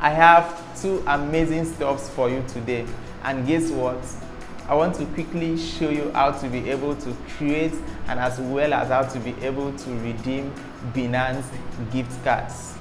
I have two amazing stuffs for you today, and guess what? I want to quickly show you how to be able to create and as well as how to be able to redeem Binance gift cards.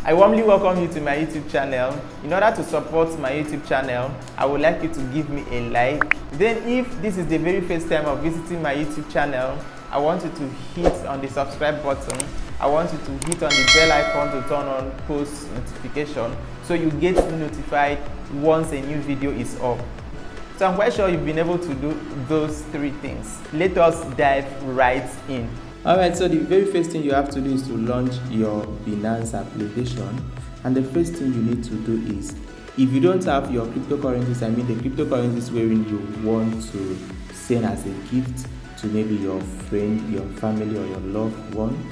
I warmly welcome you to my YouTube channel. In order to support my YouTube channel, I would like you to give me a like. Then if this is the very first time of visiting my YouTube channel, I want you to hit on the subscribe button. I want you to hit on the bell icon to turn on post notification so you get notified once a new video is up. So I'm quite sure you've been able to do those three things. Let us dive right in. Alright, so the very first thing you have to do is to launch your Binance application. And the first thing you need to do is, if you don't have your cryptocurrencies, I mean the cryptocurrencies wherein you want to send as a gift to maybe your friend, your family, or your loved one,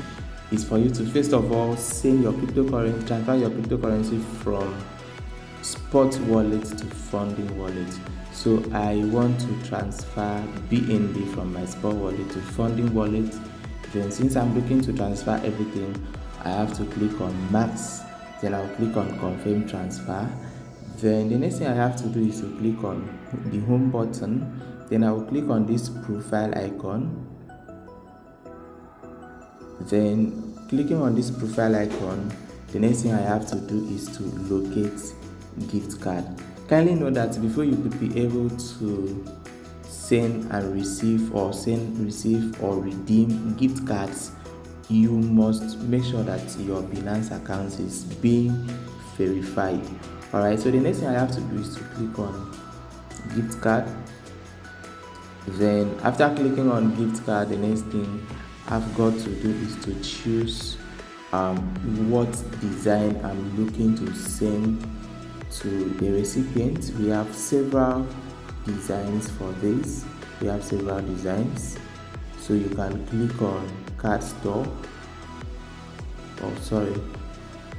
is for you to first of all send your cryptocurrency, transfer your cryptocurrency from spot wallet to funding wallet. So I want to transfer BNB from my spot wallet to funding wallet. Then since I'm looking to transfer everything, I have to click on max. Then I'll click on confirm transfer. Then the next thing I have to do is to click on the home button. Then I will click on this profile icon. Then clicking on this profile icon, the next thing I have to do is to locate gift card. Kindly know that before you could be able to send and receive or redeem gift cards, you must make sure that your Binance account is being verified. Alright, so the next thing I have to do is to click on gift card. Then after clicking on gift card, the next thing I've got to do is to choose what design I'm looking to send to the recipient. We have several designs for this. So you can click on card store.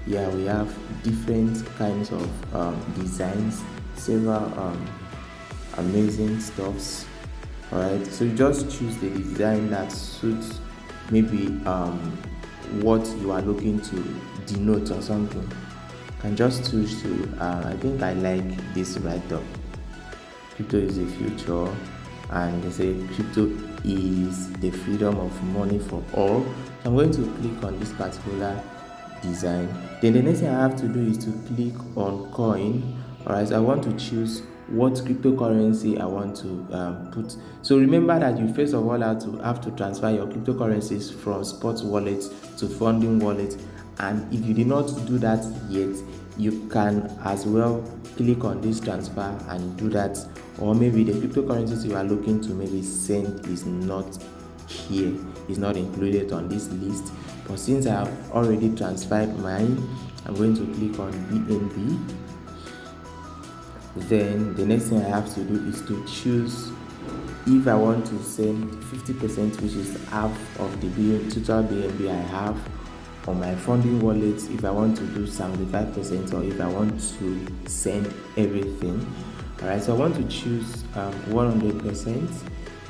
We have different kinds of designs, several amazing stuffs. Alright, so you just choose the design that suits maybe what you are looking to denote or something. You can just choose to I think I like this right up. Crypto is the future, and they say crypto is the freedom of money for all. So I'm going to click on this particular design. Then the next thing I have to do is to click on coin. Alright, so I want to choose what cryptocurrency I want to put. So remember that you first of all have to transfer your cryptocurrencies from spot wallet to funding wallet, and if you did not do that yet, you can as well click on this transfer and do that. Or maybe the cryptocurrencies you are looking to maybe send is not here, is not included on this list. But since I have already transferred mine, I'm going to click on BNB. Then the next thing I have to do is to choose if I want to send 50%, which is half of the total BNB I have on my funding wallet, if I want to do 75%, or if I want to send everything. Alright, so I want to choose 100%.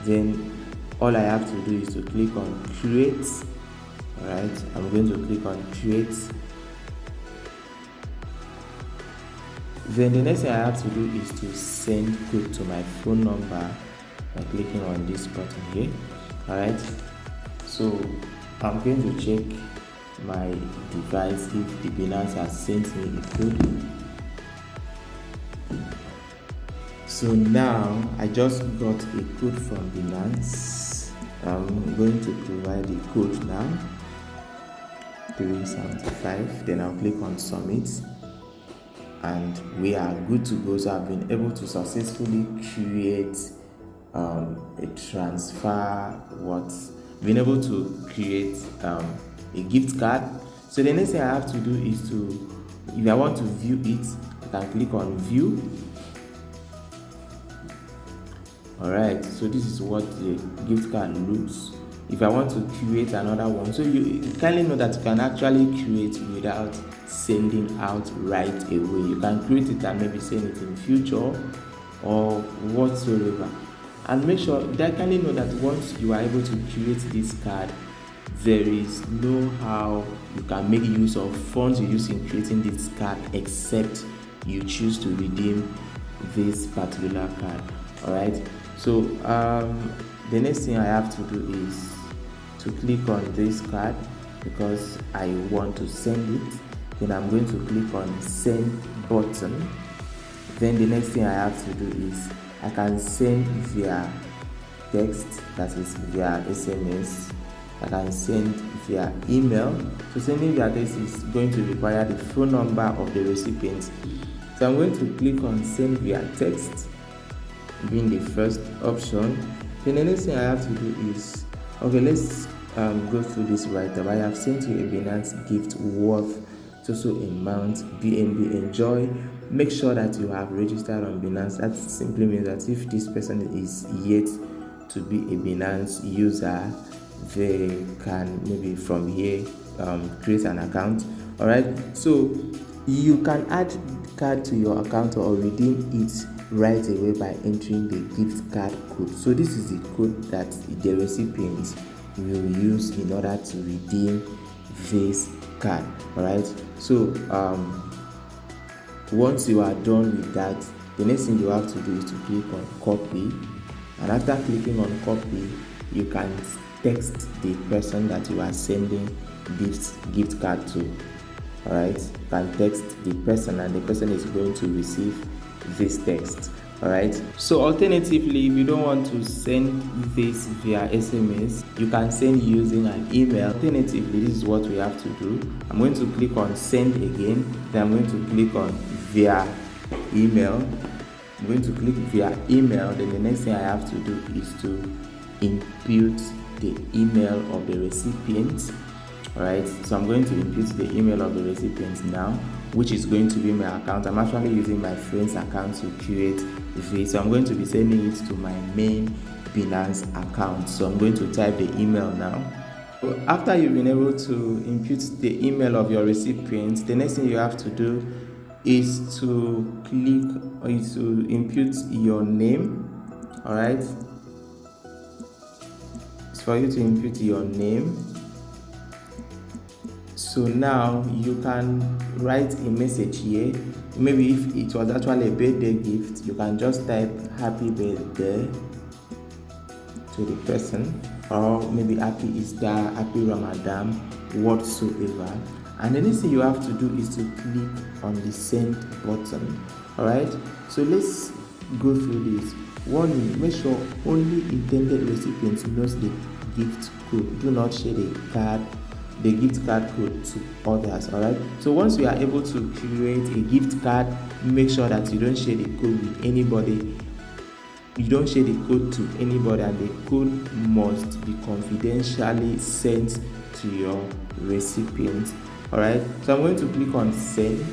Then all I have to do is to click on create. Alright, I'm going to click on create. Then the next thing I have to do is to send code to my phone number by clicking on this button here. Alright, so I'm going to check my device if the Binance has sent me a code. So now I just got a code from Binance. I'm going to provide the code now, 375. Then I'll click on submit, and we are good to go. So I've been able to successfully create a transfer. Been able to create a gift card. So the next thing I have to do is to, if I want to view it, I can click on view. Alright, so this is what the gift card looks. If I want to create another one, so you kindly know that you can actually create without sending out right away. You can create it and maybe send it in future or whatsoever. And make sure that kindly know that once you are able to create this card, there is no how you can make use of funds you use in creating this card except you choose to redeem this particular card. All right, so the next thing I have to do is to click on this card because I want to send it. Then I'm going to click on send button. Then the next thing I have to do is I can send via text, that is via SMS. I can send via email. So sending via text is going to require the phone number of the recipient. So I'm going to click on send via text, being the first option. Then the next thing I have to do is, okay, let's go through this right up. I have sent you a Binance gift worth so amount, BNB. Enjoy. Make sure that you have registered on Binance. That simply means that if this person is yet to be a Binance user, they can maybe from here create an account. All right, so you can add card to your account or redeem it right away by entering the gift card code. So this is the code that the recipient will use in order to redeem this card. All right, so once you are done with that, the next thing you have to do is to click on copy, and after clicking on copy, you can text the person that you are sending this gift card to. All right, you can text the person and the person is going to receive this text. All right, so alternatively, if you don't want to send this via SMS, you can send using an email. Alternatively, this is what we have to do. I'm going to click on send again, then I'm going to click on via email. I'm going to click via email. Then the next thing I have to do is to input the email of the recipient. All right, so I'm going to input the email of the recipient now, which is going to be my account. I'm actually using my friend's account to create this, so I'm going to be sending it to my main Binance account. So I'm going to type the email now. So after you've been able to input the email of your recipient, the next thing you have to do is to click or is to input your name. All right, it's for you to input your name. So now you can write a message here. Maybe if it was actually a birthday gift, you can just type happy birthday to the person, or maybe happy Easter, happy Ramadan, whatsoever. And the next thing you have to do is to click on the send button. All right, so let's go through this. Warning: make sure only intended recipients knows the gift code. Do not share the gift card code to others. All right, so once you are able to create a gift card, make sure that you don't share the code with anybody. You don't share the code to anybody, and the code must be confidentially sent to your recipient. All right, so I'm going to click on send.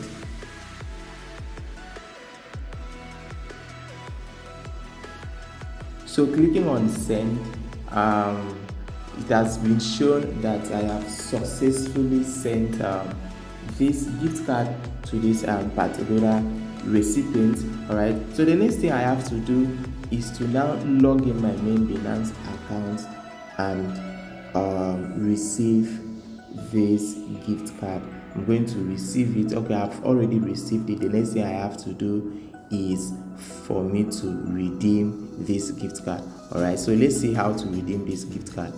So clicking on send, it has been shown that I have successfully sent this gift card to this particular recipient. All right, so the next thing I have to do is to now log in my main Binance account and receive this gift card. I'm going to receive it. Okay, I've already received it. The next thing I have to do is for me to redeem this gift card. All right, so let's see how to redeem this gift card.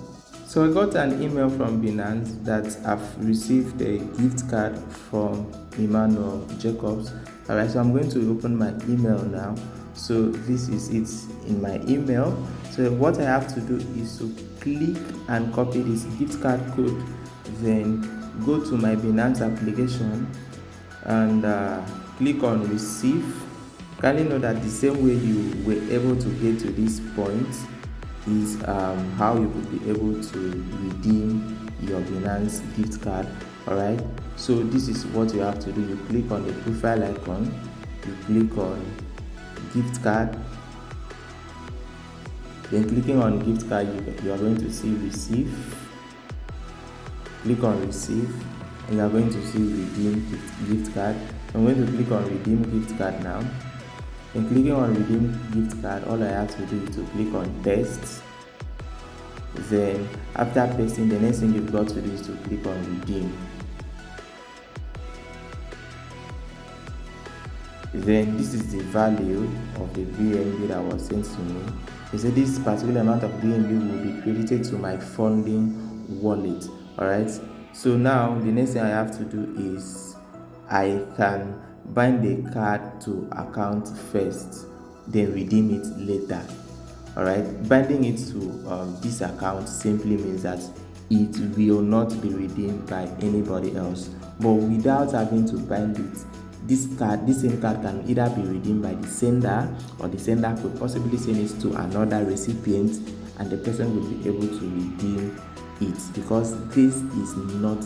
So I got an email from Binance that I've received a gift card from Emmanuel Jacobs. All right, so I'm going to open my email now. So this is it in my email. So what I have to do is to click and copy this gift card code, then go to my Binance application and click on receive. Kindly know that the same way you were able to get to this point is how you would be able to redeem your Binance gift card. All right, so this is what you have to do. You click on the profile icon, you click on gift card, then clicking on gift card, you are going to see receive. Click on receive and you are going to see redeem gift card. I'm going to click on redeem gift card now. And clicking on redeem gift card, all I have to do is to click on test. Then after pasting, the next thing you've got to do is to click on redeem. Then this is the value of the BNB that was sent to me. They said this particular amount of BNB will be credited to my funding wallet. Alright, so now the next thing I have to do is I can bind the card to account first, then redeem it later. Alright, binding it to this account simply means that it will not be redeemed by anybody else, but without having to bind it, this same card can either be redeemed by the sender, or the sender could possibly send it to another recipient and the person will be able to redeem it, because this is not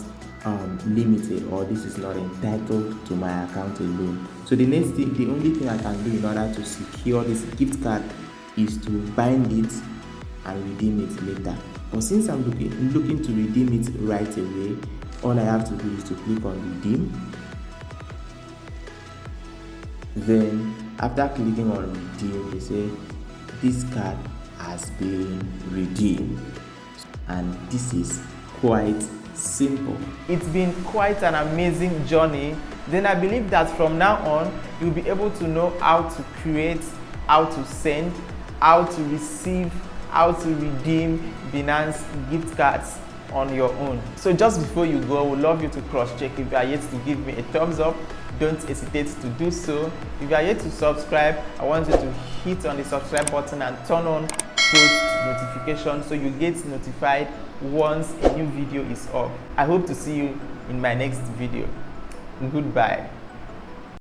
limited, or this is not entitled to my account alone. So the only thing I can do in order to secure this gift card is to bind it and redeem it later. But since I'm looking to redeem it right away, all I have to do is to click on redeem. Then after clicking on redeem, they say this card has been redeemed, and this is quite simple. It's been quite an amazing journey. Then I believe that from now on you'll be able to know how to create, how to send, how to receive, how to redeem Binance gift cards on your own. So just before you go, I would love you to cross-check. If you are yet to give me a thumbs up, don't hesitate to do so. If you are yet to subscribe, I want you to hit on the subscribe button and turn on post notifications so you get notified once a new video is up. I hope to see you in my next video. Goodbye.